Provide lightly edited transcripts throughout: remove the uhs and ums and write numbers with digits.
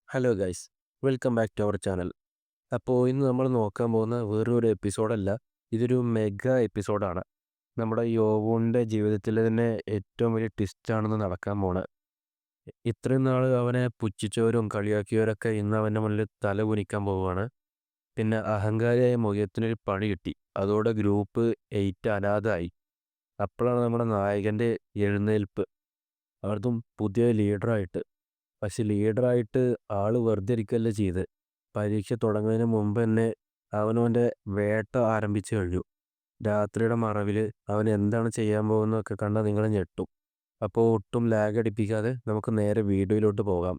Hello guys, welcome back to our channel. അപ്പോൾ ഇന്ന് നമ്മൾ നോക്കാൻ പോകുന്ന വേറൊരു എപ്പിസോഡല്ല, ഇതൊരു മെഗാ എപ്പിസോഡാണ്. നമ്മുടെ യോവുവിൻ്റെ ജീവിതത്തിൽ തന്നെ ഏറ്റവും വലിയ ട്വിസ്റ്റാണെന്ന് നടക്കാൻ പോണ്. ഇത്രയും നാൾ അവനെ പുച്ഛിച്ചവരും കളിയാക്കിയവരൊക്കെ ഇന്ന് അവൻ്റെ മുന്നിൽ തല കുനിക്കാൻ പോവുകയാണ്. പിന്നെ അഹങ്കാരിയായ മുഖത്തിനൊരു പണി കിട്ടി. അതോടെ ഗ്രൂപ്പ് 8 അനാഥമായി. അപ്പോഴാണ് നമ്മുടെ നായകൻ്റെ എഴുന്നേൽപ്പ്, അതും പുതിയ ലീഡറായിട്ട്. പക്ഷെ ലീഡറായിട്ട് ആള് വെറുതെ ഇരിക്കുകയല്ല ചെയ്ത്. പരീക്ഷ തുടങ്ങുന്നതിന് മുമ്പ് തന്നെ അവനവൻ്റെ വേട്ട ആരംഭിച്ചു കഴിഞ്ഞു. രാത്രിയുടെ മറവിൽ അവൻ എന്താണ് ചെയ്യാൻ പോകുന്നതൊക്കെ കണ്ടാൽ നിങ്ങൾ ഞെട്ടും. അപ്പോൾ ഒട്ടും ലാഗ് അടിപ്പിക്കാതെ നമുക്ക് നേരെ വീഡിയോയിലോട്ട് പോകാം.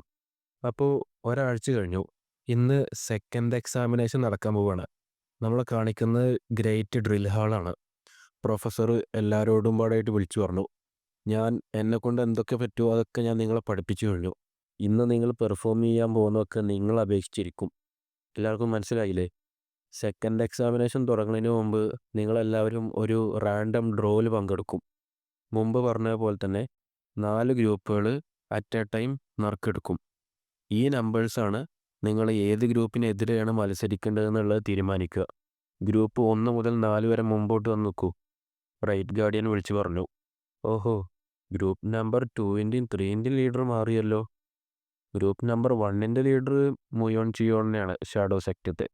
അപ്പോൾ ഒരാഴ്ച കഴിഞ്ഞു. ഇന്ന് സെക്കൻഡ് എക്സാമിനേഷൻ നടക്കാൻ പോവുകയാണ്. നമ്മളെ കാണിക്കുന്നത് ഗ്രേറ്റ് ഡ്രിൽ ഹാളാണ്. പ്രൊഫസർ എല്ലാവരോടും പാടായിട്ട് വിളിച്ചു പറഞ്ഞു, ഞാൻ എന്നെക്കൊണ്ട് എന്തൊക്കെ പറ്റുമോ അതൊക്കെ ഞാൻ നിങ്ങളെ പഠിപ്പിച്ചു കഴിഞ്ഞു. ഇന്ന് നിങ്ങൾ പെർഫോം ചെയ്യാൻ പോകുന്നതൊക്കെ നിങ്ങൾ അപേക്ഷിച്ചിരിക്കും. എല്ലാവർക്കും മനസ്സിലായില്ലേ? സെക്കൻഡ് എക്സാമിനേഷൻ തുടങ്ങുന്നതിന് മുമ്പ് നിങ്ങളെല്ലാവരും ഒരു റാൻഡം ഡ്രോയിൽ പങ്കെടുക്കും. മുമ്പ് പറഞ്ഞ പോലെ തന്നെ 4 ഗ്രൂപ്പുകൾ അറ്റ് എ ടൈം നറുക്കെടുക്കും. ഈ നമ്പേഴ്സാണ് നിങ്ങൾ ഏത് ഗ്രൂപ്പിനെതിരെയാണ് മത്സരിക്കേണ്ടതെന്നുള്ളത് തീരുമാനിക്കുക. ഗ്രൂപ്പ് 1 മുതൽ 4 വരെ മുമ്പോട്ട് വന്ന് നിൽക്കൂ. റൈറ്റ് ഗാർഡിയൻ വിളിച്ചു പറഞ്ഞു. ഓഹോ, ഗ്രൂപ്പ് നമ്പർ 2ൻ്റെയും 3ൻ്റെയും ലീഡർ മാറിയല്ലോ. ഗ്രൂപ്പ് നമ്പർ 1ൻ്റെ ലീഡർ മുയോൺ ചിയോണിനെയാണ്, ഷാഡോ സെക്ടത്തെ.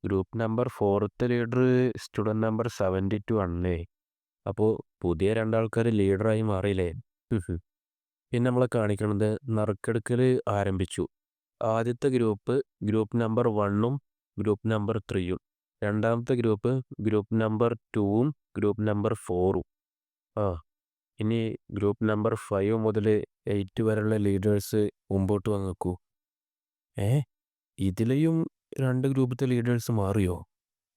ഗ്രൂപ്പ് നമ്പർ 4ത്തെ ലീഡർ സ്റ്റുഡൻറ് നമ്പർ 72 ആണല്ലേ. അപ്പോൾ പുതിയ രണ്ടാൾക്കാർ ലീഡറായി മാറിയില്ലേ. പിന്നെ നമ്മളെ കാണിക്കണത് നറുക്കെടുക്കൽ ആരംഭിച്ചു. ആദ്യത്തെ ഗ്രൂപ്പ് ഗ്രൂപ്പ് നമ്പർ 1ഉം ഗ്രൂപ്പ് നമ്പർ 3ഉം. രണ്ടാമത്തെ ഗ്രൂപ്പ് നമ്പർ 2ഉം ഗ്രൂപ്പ് നമ്പർ 4ഉം. ആ, ഇനി ഗ്രൂപ്പ് നമ്പർ 5 മുതൽ 8 വരെയുള്ള ലീഡേഴ്സ് മുമ്പോട്ട് വന്ന് നിൽക്കൂ. ഏ, ഇതിലെയും 2 ഗ്രൂപ്പത്തെ ലീഡേഴ്സ് മാറിയോ?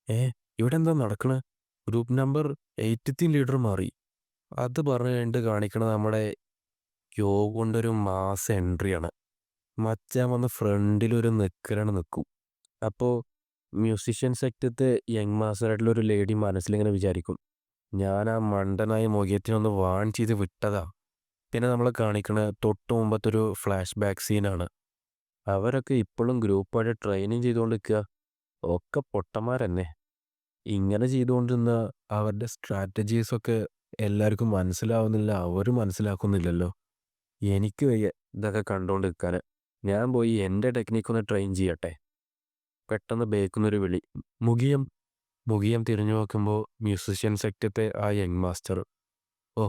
ഏ, ഇവിടെ എന്താ നടക്കണേ? ഗ്രൂപ്പ് നമ്പർ 8ത്തെയും ലീഡർ മാറി. അത് പറഞ്ഞു കഴിഞ്ഞിട്ട് കാണിക്കണത് നമ്മുടെ യോ കൊണ്ടൊരു മാസ എൻട്രിയാണ്. മച്ചാൻ വന്ന് ഫ്രണ്ടിലൊരു നിൽക്കലാണ് നിൽക്കും. അപ്പോൾ മ്യൂസിഷ്യൻ സെക്ടത്തെ യങ് മാസ്റ്ററായിട്ടുള്ള ഒരു ലേഡി മനസ്സിലിങ്ങനെ വിചാരിക്കും, ഞാൻ ആ മണ്ടനായ മുഖത്തിനൊന്ന് വാൺ ചെയ്ത് വിട്ടതാ. പിന്നെ നമ്മൾ കാണിക്കണ തൊട്ട് മുമ്പത്തെ ഒരു ഫ്ലാഷ് ബാക്ക് സീനാണ്. അവരൊക്കെ ഇപ്പോഴും ഗ്രൂപ്പായിട്ട് ട്രെയിനിങ് ചെയ്തുകൊണ്ട് നിൽക്കുക. ഒക്കെ പൊട്ടന്മാരെന്നെ. ഇങ്ങനെ ചെയ്തുകൊണ്ടിരുന്ന അവരുടെ സ്ട്രാറ്റജീസൊക്കെ എല്ലാവർക്കും മനസ്സിലാവുന്നില്ല, അവരും മനസ്സിലാക്കുന്നില്ലല്ലോ. എനിക്ക് വയ്യ ഇതൊക്കെ കണ്ടുകൊണ്ട് നിൽക്കാൻ. ഞാൻ പോയി എൻ്റെ ടെക്നിക്കൊന്ന് ട്രെയിൻ ചെയ്യട്ടെ. പെട്ടെന്ന് ബേക്കുന്നൊരു വിളി, മുഖിയം. മുഖിയം തിരിഞ്ഞു നോക്കുമ്പോൾ മ്യൂസിഷ്യൻ സെക്ടത്തെ ആ യങ് മാസ്റ്റർ. ഓ,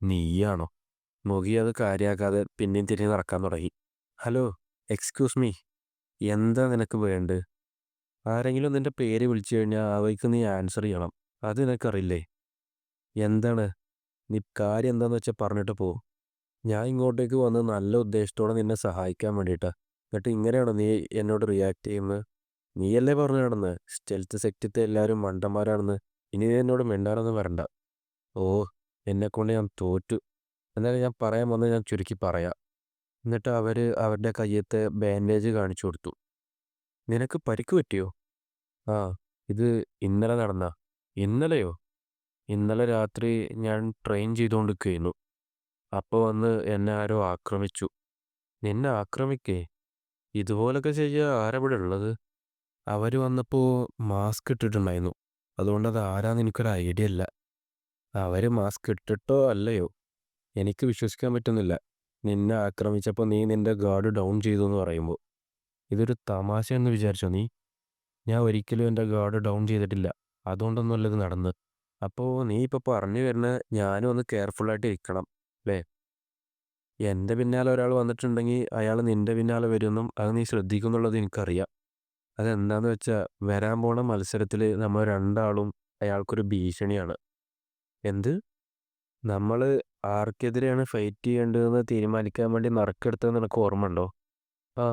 നീയാണോ? മുഖി അത് കാര്യമാക്കാതെ പിന്നെയും തിരിഞ്ഞ് നടക്കാൻ തുടങ്ങി. ഹലോ, എക്സ്ക്യൂസ് മീ, എന്താ നിനക്ക് വേണ്ടത്? ആരെങ്കിലും നിന്റെ പേര് വിളിച്ചു കഴിഞ്ഞാൽ അവയ്ക്ക് നീ ആൻസർ ചെയ്യണം. അത് നിനക്കറിയില്ലേ? എന്താണ്? നീ കാര്യം എന്താണെന്ന് വെച്ചാൽ പറഞ്ഞിട്ട് പോ. ഞാൻ ഇങ്ങോട്ടേക്ക് വന്ന് നല്ല ഉദ്ദേശത്തോടെ നിന്നെ സഹായിക്കാൻ വേണ്ടിയിട്ടാ. എന്നിട്ട് ഇങ്ങനെയാണോ നീ എന്നോട് റിയാക്ട് ചെയ്യുന്നത്? നീയല്ലേ പറഞ്ഞു നടന്ന് സ്റ്റെൽത്ത് സെക്ടത്തെ എല്ലാവരും മണ്ടന്മാരാണെന്ന്. ഇനി നീ എന്നോട് മിണ്ടാനൊന്നും വരണ്ട. ഓ, എന്നെക്കൊണ്ട് ഞാൻ തോറ്റു. എന്നാലും ഞാൻ പറയാൻ വന്നത് ഞാൻ ചുരുക്കി പറയാം. എന്നിട്ട് അവർ അവരുടെ കയ്യത്തെ ബാൻഡേജ് കാണിച്ചു കൊടുത്തു. നിനക്ക് പരിക്ക് പറ്റിയോ? ആ, ഇത് ഇന്നലെ നടന്ന. ഇന്നലെയോ? ഇന്നലെ രാത്രി ഞാൻ ട്രെയിൻ ചെയ്തുകൊണ്ടിരിക്കുകയായിരുന്നു. അപ്പോൾ വന്ന് എന്നെ ആരോ ആക്രമിച്ചു. നിന്നെ ആക്രമിക്കേ? ഇതുപോലൊക്കെ ചെയ്യുക ആരവിടെ ഉള്ളത്? അവർ വന്നപ്പോൾ മാസ്ക് ഇട്ടിട്ടുണ്ടായിരുന്നു. അതുകൊണ്ട് അത് ആരാന്ന് എനിക്കൊരു ഐഡിയ ഇല്ല. അവർ മാസ്ക് ഇട്ടിട്ടോ അല്ലയോ? എനിക്ക് വിശ്വസിക്കാൻ പറ്റുന്നില്ല. നിന്നെ ആക്രമിച്ചപ്പോൾ നീ നിന്റെ ഗാർഡ് ഡൗൺ ചെയ്തു എന്ന് പറയുമ്പോൾ. ഇതൊരു തമാശയെന്ന് വിചാരിച്ചോ നീ? ഞാൻ ഒരിക്കലും എൻ്റെ ഗാർഡ് ഡൗൺ ചെയ്തിട്ടില്ല. അതുകൊണ്ടൊന്നുമല്ല ഇത് നടന്ന്. അപ്പോൾ നീ ഇപ്പോൾ പറഞ്ഞു വരുന്ന ഞാനും ഒന്ന് കെയർഫുള്ളായിട്ട് ഇരിക്കണം അല്ലേ? എൻ്റെ പിന്നാലെ ഒരാൾ വന്നിട്ടുണ്ടെങ്കിൽ അയാൾ നിൻ്റെ പിന്നാലെ വരുമെന്നും അത് നീ ശ്രദ്ധിക്കുന്നുള്ളത് എനിക്കറിയാം. അതെന്താന്ന് വെച്ചാൽ വരാൻ പോണ മത്സരത്തിൽ നമ്മൾ രണ്ടാളും അയാൾക്കൊരു ഭീഷണിയാണ്. എന്ത്? നമ്മൾ ആർക്കെതിരെയാണ് ഫൈറ്റ് ചെയ്യേണ്ടതെന്ന് തീരുമാനിക്കാൻ വേണ്ടി നറുക്കെടുത്തത് നിനക്ക് ഓർമ്മയുണ്ടോ? ആ,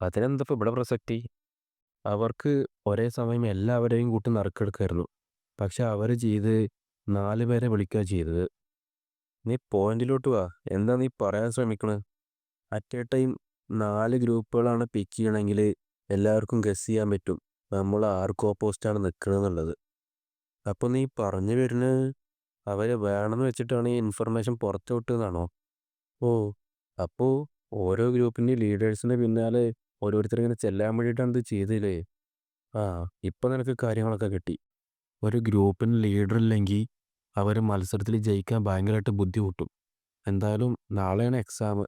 അതിനെന്താ ഇപ്പോൾ ഇവിടെ പ്രസക്തി? അവർക്ക് ഒരേ സമയം എല്ലാവരെയും കൂട്ടി നറുക്കെടുക്കായിരുന്നു. പക്ഷെ അവർ ചെയ്ത് 4 പേരെ വിളിക്കുക ചെയ്തത്. നീ പോയിന്റിലോട്ട് വാ. എന്താ നീ പറയാൻ ശ്രമിക്കണത്? അറ്റ് എ ടൈം 4 ഗ്രൂപ്പുകളാണ് പിക്ക് ചെയ്യണമെങ്കിൽ എല്ലാവർക്കും ഗസ് ചെയ്യാൻ പറ്റും നമ്മൾ ആർക്ക് ഓപ്പോസിറ്റാണ് നിൽക്കണമെന്നുള്ളത്. അപ്പോൾ നീ പറഞ്ഞു വരുന്നത് അവർ വേണമെന്ന് വെച്ചിട്ടാണ് ഈ ഇൻഫർമേഷൻ പുറത്തു വിട്ടതെന്നാണോ? ഓ, അപ്പോൾ ഓരോ ഗ്രൂപ്പിൻ്റെ ലീഡേഴ്സിന് പിന്നാലെ ഓരോരുത്തരിങ്ങനെ ചെല്ലാൻ വേണ്ടിയിട്ടാണ് ഇത് ചെയ്തതില്ലേ. ആ, ഇപ്പം നിനക്ക് കാര്യങ്ങളൊക്കെ കിട്ടി. ഒരു ഗ്രൂപ്പിന് ലീഡർ ഇല്ലെങ്കിൽ അവർ മത്സരത്തിൽ ജയിക്കാൻ ഭയങ്കരമായിട്ട് ബുദ്ധിമുട്ടും. എന്തായാലും നാളെയാണ് എക്സാം.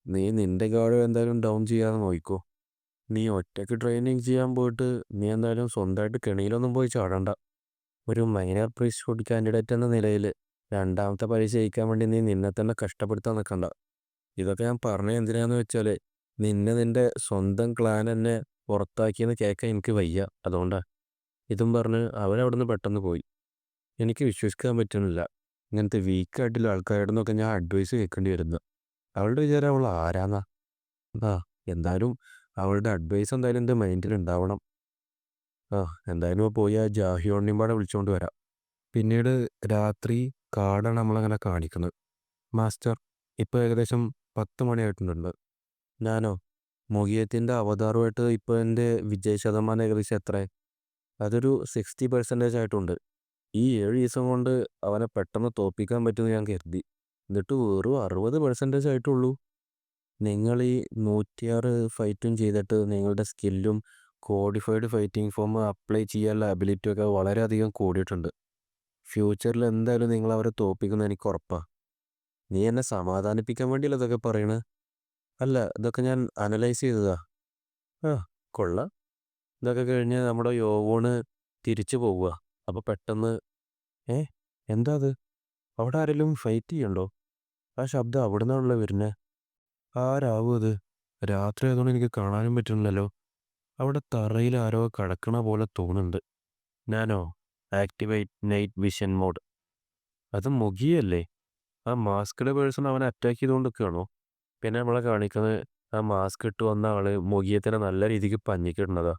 നീ നിന്റെ ഗാർഡ് എന്തായാലും ഡൗൺ ചെയ്യാതെ നോക്കിക്കോ. നീ ഒറ്റയ്ക്ക് ട്രെയിനിങ് ചെയ്യാൻ പോയിട്ട് നീ എന്തായാലും സ്വന്തമായിട്ട് കെണിയിലൊന്നും പോയി ചാടണ്ട. ഒരു മൈനർ പ്രീസ്റ്റ്ഹുഡ് കാൻഡിഡേറ്റ് എന്ന നിലയിൽ രണ്ടാമത്തെ പരീക്ഷ ജയിക്കാൻ വേണ്ടി നീ നിന്നെ തന്നെ കഷ്ടപ്പെടുത്താൻ നിൽക്കണ്ട. ഇതൊക്കെ ഞാൻ പറഞ്ഞത് എന്തിനാന്ന് വെച്ചാൽ നിന്റെ സ്വന്തം ക്ലാൻ എന്നെ പുറത്താക്കിയെന്ന് കേൾക്കാൻ എനിക്ക് വയ്യ. അതുകൊണ്ടാ. ഇതും പറഞ്ഞ് അവരവിടുന്ന് പെട്ടെന്ന് പോയി. എനിക്ക് വിശ്വസിക്കാൻ പറ്റുന്നില്ല. ഇങ്ങനത്തെ വീക്കായിട്ടുള്ള ആൾക്കാരുടെ നിന്നൊക്കെ ഞാൻ അഡ്വൈസ് കേൾക്കേണ്ടി വരുന്നു. അവളുടെ വിചാരം അവൾ ആരാന്നാ. ആ, എന്തായാലും അവളുടെ അഡ്വൈസ് എന്തായാലും എൻ്റെ മൈൻഡിൽ ഉണ്ടാവണം. ആ, എന്തായാലും പോയി ആ ജാഹിയോണിയും പാടെ വിളിച്ചുകൊണ്ട് വരാം. പിന്നീട് രാത്രി കാടാണ് നമ്മളങ്ങനെ കാണിക്കുന്നത്. മാസ്റ്റർ, ഇപ്പോൾ ഏകദേശം 10 മണിയായിട്ടുണ്ട്. ഞാനോ മുഖിയത്തിൻ്റെ അവതാറുമായിട്ട് ഇപ്പോൾ എൻ്റെ വിജയ ശതമാനം ഏകദേശം എത്ര? അതൊരു 60% ആയിട്ടുണ്ട്. ഈ 7 ദിവസം കൊണ്ട് അവനെ പെട്ടെന്ന് തോൽപ്പിക്കാൻ പറ്റുമെന്ന് ഞാൻ കരുതി. എന്നിട്ട് വെറും 60% ആയിട്ടുള്ളൂ. നിങ്ങൾ ഈ 106 ഫൈറ്റും ചെയ്തിട്ട് നിങ്ങളുടെ സ്കില്ലും കോഡിഫൈഡ് ഫൈറ്റിംഗ് ഫോം അപ്ലൈ ചെയ്യാനുള്ള അബിലിറ്റിയൊക്കെ വളരെയധികം കൂടിയിട്ടുണ്ട്. ഫ്യൂച്ചറിൽ എന്തായാലും നിങ്ങൾ അവരെ തോൽപ്പിക്കുമെന്ന് എനിക്ക് ഉറപ്പാണ്. നീ എന്നെ സമാധാനിപ്പിക്കാൻ വേണ്ടിയല്ല ഇതൊക്കെ പറയണത്. അല്ല, ഇതൊക്കെ ഞാൻ അനലൈസ് ചെയ്തതാ. ആ, കൊള്ളാം. ഇതൊക്കെ കഴിഞ്ഞ് നമ്മുടെ യോവോണ് തിരിച്ചു പോവുക. അപ്പോൾ പെട്ടെന്ന് ഏ എന്താ അത്? അവിടെ ആരെങ്കിലും ഫൈറ്റ് ചെയ്യണ്ടോ? ആ ശബ്ദം അവിടെ നിന്നാണല്ലോ വരുന്നത്. ആരാവും അത്? രാത്രി ആയതുകൊണ്ട് എനിക്ക് കാണാനും പറ്റുന്നില്ലല്ലോ. അവിടെ തറയിൽ ആരോ കിടക്കണ പോലെ തോന്നുന്നുണ്ട്. ഞാനോ ആക്ടിവേറ്റ് നൈറ്റ് വിഷൻ മോഡ്. അത് മുഖിയല്ലേ? ആ മാസ്ക്ഡ് പേഴ്സൺ അവനെ അറ്റാക്ക് ചെയ്തുകൊണ്ട് നിൽക്കുകയാണോ? പിന്നെ നമ്മളെ കാണിക്കുന്നത് ആ മാസ്ക് ഇട്ട് വന്ന ആള് മുഖിയത്തിനെ നല്ല രീതിക്ക് പഞ്ഞിക്കിടുന്നതാ.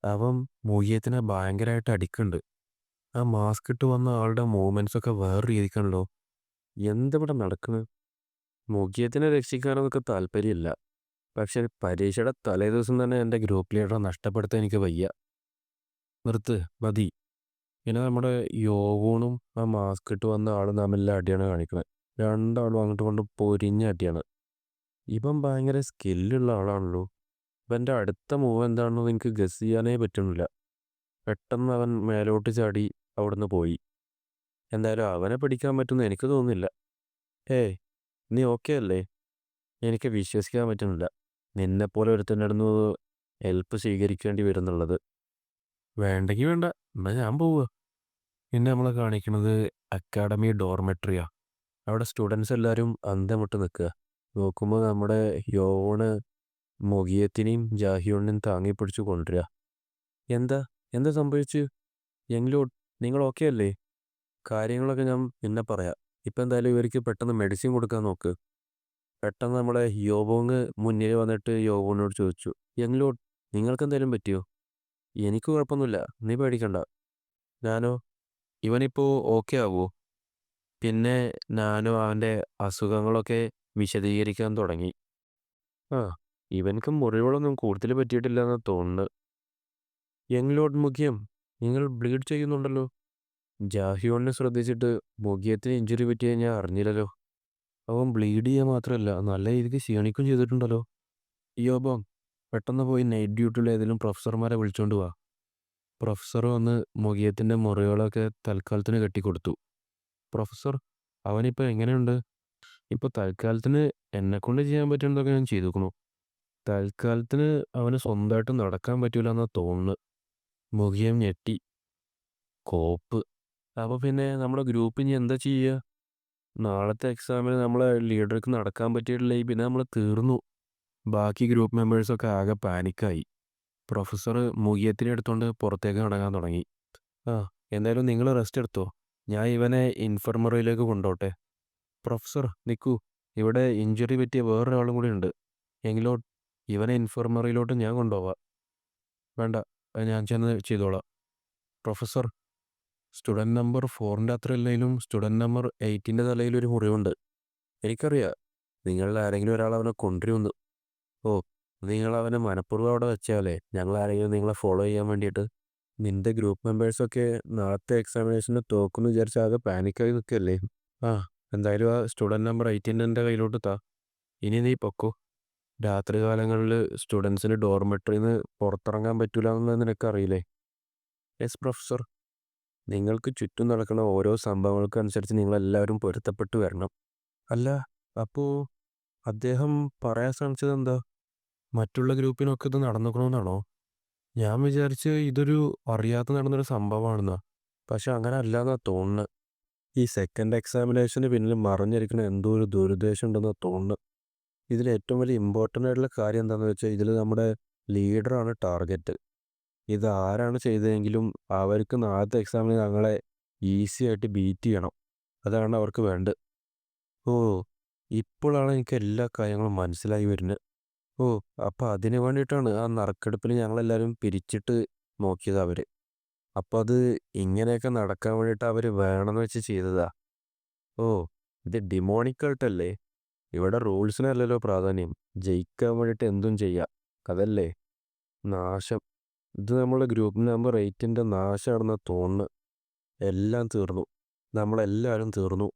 അവൻ മുഖിയത്തിനെ ഭയങ്കരമായിട്ട് അടിക്കുന്നുണ്ട്. ആ മാസ്ക് ഇട്ട് വന്ന ആളുടെ മൂവ്മെന്റ്സ് ഒക്കെ വേറെ രീതിക്കാണല്ലോ. എന്തിവിടെ നടക്കുന്നത്? മുഖിയത്തിനെ രക്ഷിക്കാനൊക്കെ താല്പര്യമില്ല. പക്ഷെ പരീക്ഷയുടെ തലേ ദിവസം തന്നെ എൻ്റെ ഗ്രൂപ്പ് ലീഡറെ നഷ്ടപ്പെടുത്താൻ എനിക്ക് വയ്യ. നിർത്ത്, മതി. പിന്നെ നമ്മുടെ യോവൂണും ആ മാസ്ക് ഇട്ട് വന്ന ആളും തമ്മിലുള്ള അടിയാണ് കാണിക്കുന്നത്. രണ്ടാളും അങ്ങോട്ടും കൊണ്ട് പൊരിഞ്ഞ അടിയാണ്. ഇവൻ ഭയങ്കര സ്കില്ലുള്ള ആളാണല്ലോ. ഇവൻ്റെ അടുത്ത മൂവ് എന്താണെന്ന് എനിക്ക് ഗസ് ചെയ്യാനേ പറ്റുന്നില്ല. പെട്ടെന്ന് അവൻ മേലോട്ട് ചാടി അവിടുന്ന് പോയി. എന്തായാലും അവനെ പിടിക്കാൻ പറ്റുമെന്ന് എനിക്ക് തോന്നുന്നില്ല. ഏയ്, നീ ഓക്കെ അല്ലേ? എനിക്ക് വിശ്വസിക്കാൻ പറ്റുന്നില്ല നിന്നെപ്പോലെ ഒരുത്തൻ്റെ അടുത്ത് ഹെൽപ്പ് സ്വീകരിക്കേണ്ടി വരുന്നുള്ളത്. വേണ്ടെങ്കിൽ വേണ്ട, എന്നാൽ ഞാൻ പോവുക. പിന്നെ നമ്മളെ കാണിക്കുന്നത് അക്കാഡമി ഡോർമെട്രിയാ. അവിടെ സ്റ്റുഡൻസ് എല്ലാവരും അന്തം വിട്ട് നിൽക്കുക. നോക്കുമ്പോൾ നമ്മുടെ യോണ് മുഖിയത്തിനെയും ജാഹിയോണിനെയും താങ്ങി പിടിച്ച് കൊണ്ടുവരിക. എന്താ എന്താ സംഭവിച്ചു? യങ്ലോഡ്, നിങ്ങൾ ഓക്കെ അല്ലേ? കാര്യങ്ങളൊക്കെ ഞാൻ പിന്നെ പറയാം. ഇപ്പം എന്തായാലും ഇവർക്ക് പെട്ടെന്ന് മെഡിസിൻ കൊടുക്കാൻ നോക്ക്. പെട്ടെന്ന് നമ്മുടെ യോബോങ് മുന്നിൽ വന്നിട്ട് യോബോനോട് ചോദിച്ചു, യങ്ലോഡ്, നിങ്ങൾക്ക് എന്തെങ്കിലും പറ്റിയോ? എനിക്ക് കുഴപ്പമൊന്നുമില്ല, നീ പേടിക്കണ്ട. ഞാനോ ഇവനിപ്പോൾ ഓക്കെ ആവുമോ? പിന്നെ ഞാനും അവൻ്റെ അസുഖങ്ങളൊക്കെ വിശദീകരിക്കാൻ തുടങ്ങി. ആ, ഇവനക്ക് മുറിവുകളൊന്നും കൂടുതൽ പറ്റിയിട്ടില്ലെന്ന് തോന്നുന്നു. യങ്ലോഡ് മുഖ്യം, നിങ്ങൾ ബ്ലീഡ് ചെയ്യുന്നുണ്ടല്ലോ. ജാഹിയോണിനെ ശ്രദ്ധിച്ചിട്ട് മുഖ്യത്തിന് ഇഞ്ചുറി പറ്റിയത് ഞാൻ അറിഞ്ഞില്ലല്ലോ. അവൻ ബ്ലീഡ് ചെയ്യുക മാത്രമല്ല നല്ല രീതിക്ക് ക്ഷീണിക്കും ചെയ്തിട്ടുണ്ടല്ലോ. യോബോം, പെട്ടെന്ന് പോയി നൈറ്റ് ഡ്യൂട്ടിയുള്ള ഏതെങ്കിലും പ്രൊഫസർമാരെ വിളിച്ചോണ്ട് വാ. പ്രൊഫസർ വന്ന് മുഖ്യത്തിൻ്റെ മുറിവുകളൊക്കെ തൽക്കാലത്തിന് കെട്ടിക്കൊടുത്തു. പ്രൊഫസർ, അവനിപ്പോൾ എങ്ങനെയുണ്ട്? ഇപ്പോൾ തൽക്കാലത്തിന് എന്നെക്കൊണ്ട് ചെയ്യാൻ പറ്റുന്നതൊക്കെ ഞാൻ ചെയ്തുക്കണു. തൽക്കാലത്തിന് അവന് സ്വന്തമായിട്ട് നടക്കാൻ പറ്റൂല എന്നാ തോന്നുന്നു. മുഖ്യം ഞെട്ടി. കോപ്പ്. അപ്പോൾ പിന്നെ നമ്മുടെ ഗ്രൂപ്പ് ഇനി എന്താ ചെയ്യുക? നാളത്തെ എക്സാമിന് നമ്മളെ ലീഡർക്ക് നടക്കാൻ പറ്റിയിട്ടില്ലെങ്കിൽ പിന്നെ നമ്മൾ തീർന്നു. ബാക്കി ഗ്രൂപ്പ് മെമ്പേഴ്സൊക്കെ ആകെ പാനിക്കായി. പ്രൊഫസർ മുഖ്യത്തിനെ എടുത്തുകൊണ്ട് പുറത്തേക്ക് നടക്കാൻ തുടങ്ങി. ആ, എന്തായാലും നിങ്ങൾ റെസ്റ്റ് എടുത്തോ. ഞാൻ ഇവനെ ഇൻഫർമറിയിലേക്ക് കൊണ്ടോട്ടെ. പ്രൊഫസർ നിൽക്കൂ, ഇവിടെ ഇഞ്ചുറി പറ്റിയ വേറൊരാളും കൂടി ഉണ്ട്. എങ്കിലോ ഇവനെ ഇൻഫർമറിയിലോട്ട് ഞാൻ കൊണ്ടുപോവാം. വേണ്ട, അത് ഞാൻ ചെന്ന് ചെയ്തോളാം. പ്രൊഫസർ, സ്റ്റുഡൻറ് നമ്പർ 4ൻ്റെ അത്ര ഇല്ലെങ്കിലും സ്റ്റുഡൻറ് നമ്പർ 8ൻ്റെ തലയിലൊരു മുറിവുണ്ട്. എനിക്കറിയാം നിങ്ങളിൽ ആരെങ്കിലും ഒരാൾ അവനെ കൊണ്ടുവരുമെന്ന്. ഓ, നിങ്ങൾ അവനെ മനഃപൂർവ്വം അവിടെ വെച്ചാലേ ഞങ്ങൾ ആരെങ്കിലും നിങ്ങളെ ഫോളോ ചെയ്യാൻ വേണ്ടിയിട്ട്. നിന്റെ ഗ്രൂപ്പ് മെമ്പേഴ്സൊക്കെ നാളത്തെ എക്സാമിനേഷന് തോക്കുമെന്ന് വിചാരിച്ച് ആകെ പാനിക്കായി നിൽക്കല്ലേ. ആ, എന്തായാലും ആ സ്റ്റുഡൻറ് നമ്പർ 8ൻ്റെ കയ്യിലോട്ട് താ. ഇനി നീ പൊക്കോ. രാത്രി കാലങ്ങളിൽ സ്റ്റുഡൻസിന് ഡോർമെട്രിന്ന് പുറത്തിറങ്ങാൻ പറ്റൂല എന്നുള്ളത് നിനക്കറിയില്ലേ? Yes professor. നിങ്ങൾക്ക് ചുറ്റും നടക്കുന്ന ഓരോ സംഭവങ്ങൾക്കനുസരിച്ച് നിങ്ങളെല്ലാവരും പൊരുത്തപ്പെട്ട് വരണം. അല്ല, അപ്പോൾ അദ്ദേഹം പറയാൻ ശ്രമിച്ചതെന്താ? മറ്റുള്ള ഗ്രൂപ്പിനൊക്കെ ഇത് നടന്നുക്കണമെന്നാണോ? ഞാൻ വിചാരിച്ച് ഇതൊരു അറിയാതെ നടന്നൊരു സംഭവമാണെന്നാ. പക്ഷെ അങ്ങനെ അല്ലാന്നാ തോന്നുന്നത്. ഈ സെക്കൻഡ് എക്സാമിനേഷന് പിന്നിൽ മറഞ്ഞിരിക്കുന്ന എന്തോ ഒരു ദുരുദ്ദേശം ഉണ്ടെന്നാ തോന്നുന്നത്. ഇതിൽ ഏറ്റവും വലിയ ഇമ്പോർട്ടൻ്റ് ആയിട്ടുള്ള കാര്യം എന്താണെന്ന് വെച്ചാൽ ഇതിൽ നമ്മുടെ ലീഡറാണ് ടാർഗറ്റ്. ഇത് ആരാണ് ചെയ്തതെങ്കിലും അവർക്ക് ആദ്യത്തെ എക്സാമിന് ഞങ്ങളെ ഈസി ആയിട്ട് ബീറ്റ് ചെയ്യണം. അതാണ് അവർക്ക് വേണ്ടത്. ഓ, ഇപ്പോഴാണ് എനിക്ക് എല്ലാ കാര്യങ്ങളും മനസ്സിലായി വരുന്നത്. ഓ, അപ്പം അതിന് വേണ്ടിയിട്ടാണ് ആ നറുക്കെടുപ്പിൽ ഞങ്ങളെല്ലാവരും പിരിച്ചിട്ട് നോക്കിയത് അവർ. അപ്പം അത് ഇങ്ങനെയൊക്കെ നടക്കാൻ വേണ്ടിയിട്ട് അവർ വേണമെന്ന് വെച്ച് ചെയ്തതാ. ഓ, ഇത് ഡിമോണിക്കായിട്ടല്ലേ? ഇവിടെ റൂൾസിനല്ലല്ലോ പ്രാധാന്യം. ജയിക്കാൻ വേണ്ടിയിട്ട് എന്തും ചെയ്യാം. അതല്ലേ നാശം. ഇത് നമ്മളെ ഗ്രൂപ്പ് നമ്പർ 8ൻ്റെ നാശമാണെന്ന് തോന്നുന്നു. എല്ലാം തീർന്നു. നമ്മളെല്ലാവരും തീർന്നു.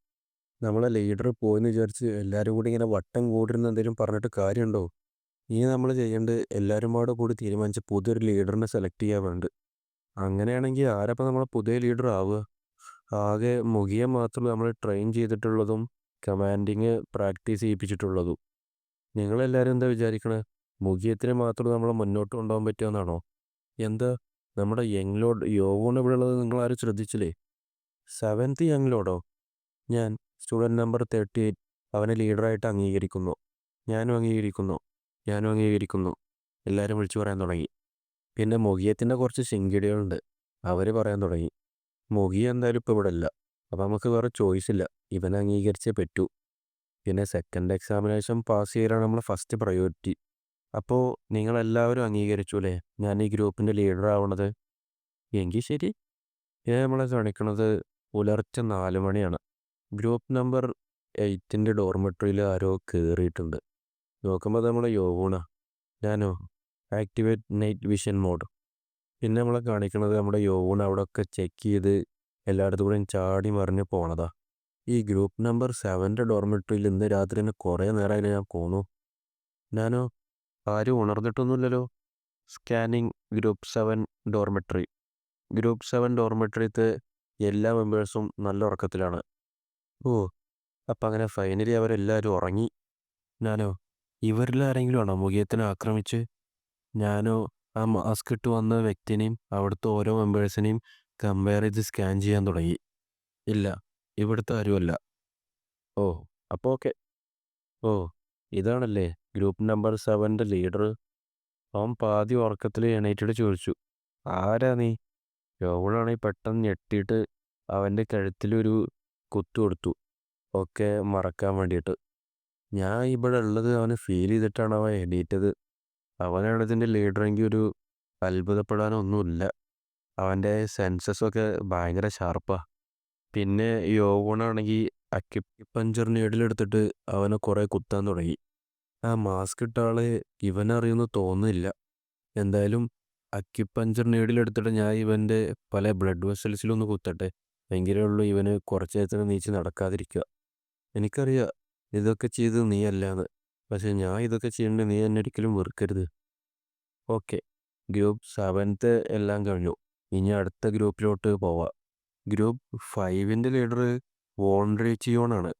നമ്മളെ ലീഡർ പോയെന്ന് വിചാരിച്ച് എല്ലാവരും കൂടി ഇങ്ങനെ വട്ടം കൂടിയിരുന്ന് എന്തെങ്കിലും പറഞ്ഞിട്ട് കാര്യമുണ്ടോ? ഇനി നമ്മൾ ചെയ്യേണ്ടത് എല്ലാവരും കൂടി തീരുമാനിച്ച് പുതിയൊരു ലീഡറിനെ സെലക്ട് ചെയ്യാൻ വേണ്ട. അങ്ങനെയാണെങ്കിൽ ആരപ്പം നമ്മളെ പുതിയ ലീഡർ ആവുക? ആകെ മുഖിയെ മാത്രമേ നമ്മൾ ട്രെയിൻ ചെയ്തിട്ടുള്ളതും കമാൻഡിങ് പ്രാക്ടീസ് ചെയ്യിപ്പിച്ചിട്ടുള്ളതും. നിങ്ങളെല്ലാവരും എന്താ വിചാരിക്കണേ? മുഖ്യത്തിന് മാത്രം നമ്മളെ മുന്നോട്ട് കൊണ്ടുപോകാൻ പറ്റുമെന്നാണോ? എന്താ, നമ്മുടെ യങ് ലോഡ് യോവോൺ ഇവിടെ ഉള്ളത് നിങ്ങളാരും ശ്രദ്ധിച്ചില്ലേ? 7th young ലോഡോ? ഞാൻ സ്റ്റുഡൻറ് നമ്പർ 38 അവനെ ലീഡറായിട്ട് അംഗീകരിക്കുന്നു. ഞാനും അംഗീകരിക്കുന്നു. ഞാനും അംഗീകരിക്കുന്നു. എല്ലാവരും വിളിച്ചു പറയാൻ തുടങ്ങി. പിന്നെ മുഖിയത്തിൻ്റെ കുറച്ച് ശിങ്കിടികളുണ്ട്. അവർ പറയാൻ തുടങ്ങി. മുഖിയ എന്തായാലും ഇപ്പോൾ ഇവിടെ ഇല്ല. അപ്പം നമുക്ക് വേറെ ചോയ്സ് ഇല്ല. ഇവനെ അംഗീകരിച്ചേ പറ്റൂ. പിന്നെ സെക്കൻഡ് എക്സാമിനേഷൻ പാസ് ചെയ്യലാണ് നമ്മളെ ഫസ്റ്റ് പ്രയോറിറ്റി. അപ്പോൾ നിങ്ങളെല്ലാവരും അംഗീകരിച്ചു അല്ലേ ഞാൻ ഈ ഗ്രൂപ്പിൻ്റെ ലീഡർ ആവണത്? എങ്കിൽ ശരി. ഇത് നമ്മളെ കാണിക്കണത് പുലർച്ചെ 4 മണിയാണ്. ഗ്രൂപ്പ് നമ്പർ 8ൻ്റെ ഡോർമെട്രിയിൽ ആരോ കയറിയിട്ടുണ്ട്. നോക്കുമ്പോൾ അത് നമ്മളെ യോവൂണാ. ഞാനോ ആക്ടിവേറ്റ് നൈറ്റ് വിഷൻ മോഡ്. പിന്നെ നമ്മളെ കാണിക്കണത് നമ്മുടെ യോവൂൺ അവിടെ ഒക്കെ ചെക്ക് ചെയ്ത് എല്ലായിടത്തും കൂടെയും ചാടി മറിഞ്ഞ് പോണതാ. ഈ ഗ്രൂപ്പ് നമ്പർ 7ൻ്റെ ഡോർമെട്രിയിൽ ഇന്ന് രാത്രി തന്നെ കുറേ നേരമായിട്ട് ഞാൻ പോന്നു. ഞാനോ ആരും ഉണർന്നിട്ടൊന്നുമില്ലല്ലോ. Scanning group 7 dormitory. ഗ്രൂപ്പ് 7 ഡോർമെട്രിയത്തെ എല്ലാ മെമ്പേഴ്സും നല്ല ഉറക്കത്തിലാണ്. ഓ, അപ്പം അങ്ങനെ ഫൈനലി അവരെല്ലാവരും ഉറങ്ങി. ഞാനോ ഇവരിൽ ആരെങ്കിലും ആണോ മുഖിയത്തിനെ ആക്രമിച്ച്? ഞാനോ ആ മാസ്ക് ഇട്ട് വന്ന വ്യക്തിനെയും അവിടുത്തെ ഓരോ മെമ്പേഴ്സിനെയും കമ്പയർ ചെയ്ത് സ്കാൻ ചെയ്യാൻ തുടങ്ങി. ഇല്ല, ഇവിടുത്തെ ആരുമല്ല. ഓ, അപ്പോൾ ഓക്കെ. ഓ, ഇതാണല്ലേ ഗ്രൂപ്പ് നമ്പർ 7ൻ്റെ ലീഡർ. അവൻ പാതി ഉറക്കത്തിൽ എണീറ്റിട്ട് ചോദിച്ചു, ആരാ നീ? യോവളാണെങ്കിൽ പെട്ടെന്ന് ഞെട്ടിയിട്ട് അവൻ്റെ കഴുത്തിലൊരു കുത്തു കൊടുത്തു. ഒക്കെ മറക്കാൻ വേണ്ടിയിട്ട്. ഞാൻ ഇവിടെ ഉള്ളത് അവന് ഫീൽ ചെയ്തിട്ടാണ് അവൻ എണീറ്റത്. അവനാണ് ഇതിൻ്റെ ലീഡറെങ്കിൽ ഒരു അത്ഭുതപ്പെടാനൊന്നുമില്ല. അവൻ്റെ സെൻസസൊക്കെ ഭയങ്കര ഷാർപ്പാ. പിന്നെ യോവണാണെങ്കിൽ അക്യുപഞ്ചർ നീഡിലെടുത്തിട്ട് അവനെ കുറേ കുത്താൻ തുടങ്ങി. ആ മാസ്ക് ഇട്ട ആള് ഇവനറിയുമെന്ന് തോന്നുന്നില്ല. എന്തായാലും അക്യുപഞ്ചർ നീഡിലെടുത്തിട്ട് ഞാൻ ഇവൻ്റെ പല ബ്ലഡ് വെസൽസിലൊന്ന് കുത്തട്ടെ. എങ്കിലേ ഉള്ളൂ ഇവന് കുറച്ച് നേരത്തിന് നീച്ച് നടക്കാതിരിക്കുക. എനിക്കറിയാം ഇതൊക്കെ ചെയ്ത് നീ അല്ലാന്ന്. പക്ഷെ ഞാൻ ഇതൊക്കെ ചെയ്യേണ്ടത് നീ എന്നെ ഒരിക്കലും വെറുക്കരുത്. ഓക്കെ, ഗ്രൂപ്പ് 7ത്തെ എല്ലാം കഴിഞ്ഞു. ഇനി അടുത്ത ഗ്രൂപ്പിലോട്ട് പോവാം. ഗ്രൂപ്പ് 5ൻ്റെ ലീഡർ വോൺട്രേച്ചിയോണാണ്.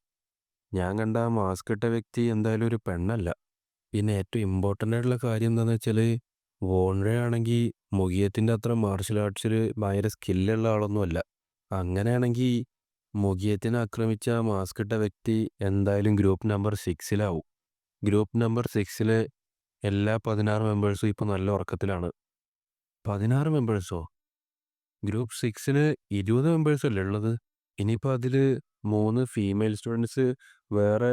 ഞാൻ കണ്ട ആ മാസ്ക് ഇട്ട വ്യക്തി എന്തായാലും ഒരു പെണ്ണല്ല. പിന്നെ ഏറ്റവും ഇമ്പോർട്ടൻ്റ് ആയിട്ടുള്ള കാര്യം എന്താണെന്ന് വെച്ചാൽ വോൺട്രേ ആണെങ്കിൽ മുഖിയത്തിൻ്റെ അത്ര മാർഷൽ ആർട്സിൽ ഭയങ്കര സ്കില്ലുള്ള ആളൊന്നുമല്ല. അങ്ങനെയാണെങ്കിൽ മുഖിയത്തിനെ ആക്രമിച്ച മാസ്ക് ഇട്ട വ്യക്തി എന്തായാലും ഗ്രൂപ്പ് നമ്പർ 6ലാവും. ഗ്രൂപ്പ് നമ്പർ 6ലെ എല്ലാ 16 മെമ്പേഴ്സും ഇപ്പോൾ നല്ല ഉറക്കത്തിലാണ്. 16 മെമ്പേഴ്സോ? ഗ്രൂപ്പ് 6ന് 20 മെമ്പേഴ്സല്ലേ ഉള്ളത്? ഇനിയിപ്പോൾ അതിൽ 3 ഫീമെയിൽ സ്റ്റുഡൻസ് വേറെ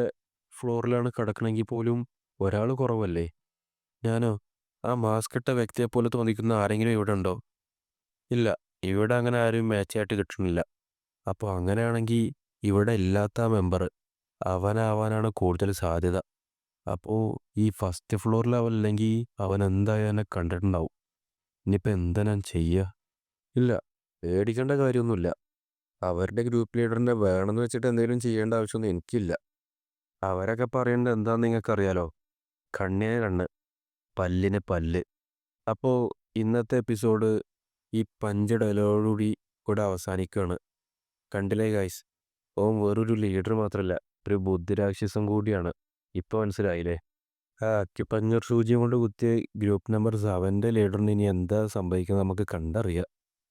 ഫ്ലോറിലാണ് കിടക്കണമെങ്കിൽ പോലും ഒരാൾ കുറവല്ലേ? ഞാനോ ആ മാസ്ക് ഇട്ട വ്യക്തിയെ പോലെ തോന്നിക്കുന്ന ആരെങ്കിലും ഇവിടെ ഉണ്ടോ? ഇല്ല, ഇവിടെ അങ്ങനെ ആരും മാച്ചായിട്ട് കിട്ടണില്ല. അപ്പോൾ അങ്ങനെയാണെങ്കിൽ ഇവിടെ ഇല്ലാത്ത ആ മെമ്പർ അവനാവാനാണ് കൂടുതൽ സാധ്യത. അപ്പോൾ ഈ ഫസ്റ്റ് ഫ്ലോറിൽ അവനല്ലെങ്കിൽ അവൻ എന്തായാലും എന്നെ കണ്ടിട്ടുണ്ടാവും. ഇനിയിപ്പോൾ എന്താ ഞാൻ ചെയ്യുക? ഇല്ല, പേടിക്കേണ്ട കാര്യമൊന്നുമില്ല. അവരുടെ ഗ്രൂപ്പ് ലീഡറിനെ വേണമെന്ന് വെച്ചിട്ട് എന്തെങ്കിലും ചെയ്യേണ്ട ആവശ്യമൊന്നും എനിക്കില്ല. അവരൊക്കെ പറയേണ്ടത് എന്താണെന്ന് നിങ്ങൾക്കറിയാലോ. കണ്ണിന് കണ്ണ്, പല്ലിന് പല്ല്. അപ്പോൾ ഇന്നത്തെ എപ്പിസോഡ് ഈ പഞ്ച് ഡയലോഗോടുകൂടി ഇവിടെ അവസാനിക്കുകയാണ്. കണ്ടില്ലേ ഗൈസ്, ഓൻ വെറൊരു ലീഡർ മാത്രമല്ല, ഒരു ബുദ്ധിരാക്ഷസം കൂടിയാണ്. ഇപ്പോൾ മനസ്സിലായില്ലേ? ആ അക്യുപഞ്ചർ സൂചി കൊണ്ട് കുത്തിയ ഗ്രൂപ്പ് നമ്പർ 7ൻ്റെ ലീഡറിന് ഇനി എന്താ സംഭവിക്കുന്നത് നമുക്ക് കണ്ടറിയാം.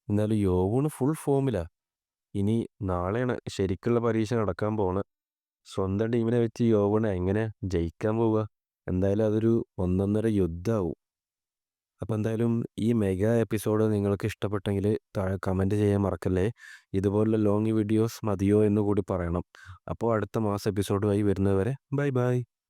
എന്നാലും യോവൂണ് ഫുൾ ഫോമിലാ. ഇനി നാളെയാണ് ശരിക്കുള്ള പരീക്ഷ നടക്കാൻ പോണത്. സ്വന്തം ടീമിനെ വെച്ച് യോവണ് എങ്ങനെ ജയിക്കാൻ പോവുക? എന്തായാലും അതൊരു ഒന്നൊന്നര യുദ്ധമാവും. അപ്പോൾ എന്തായാലും ഈ മെഗാ എപ്പിസോഡ് നിങ്ങൾക്ക് ഇഷ്ടപ്പെട്ടെങ്കിൽ താഴെ കമൻറ്റ് ചെയ്യാൻ മറക്കല്ലേ. ഇതുപോലുള്ള ലോങ് വീഡിയോസ് മതിയോ എന്ന് കൂടി പറയണം. അപ്പോൾ അടുത്ത മാസം എപ്പിസോഡുമായി വരുന്നതുവരെ ബൈ ബൈ.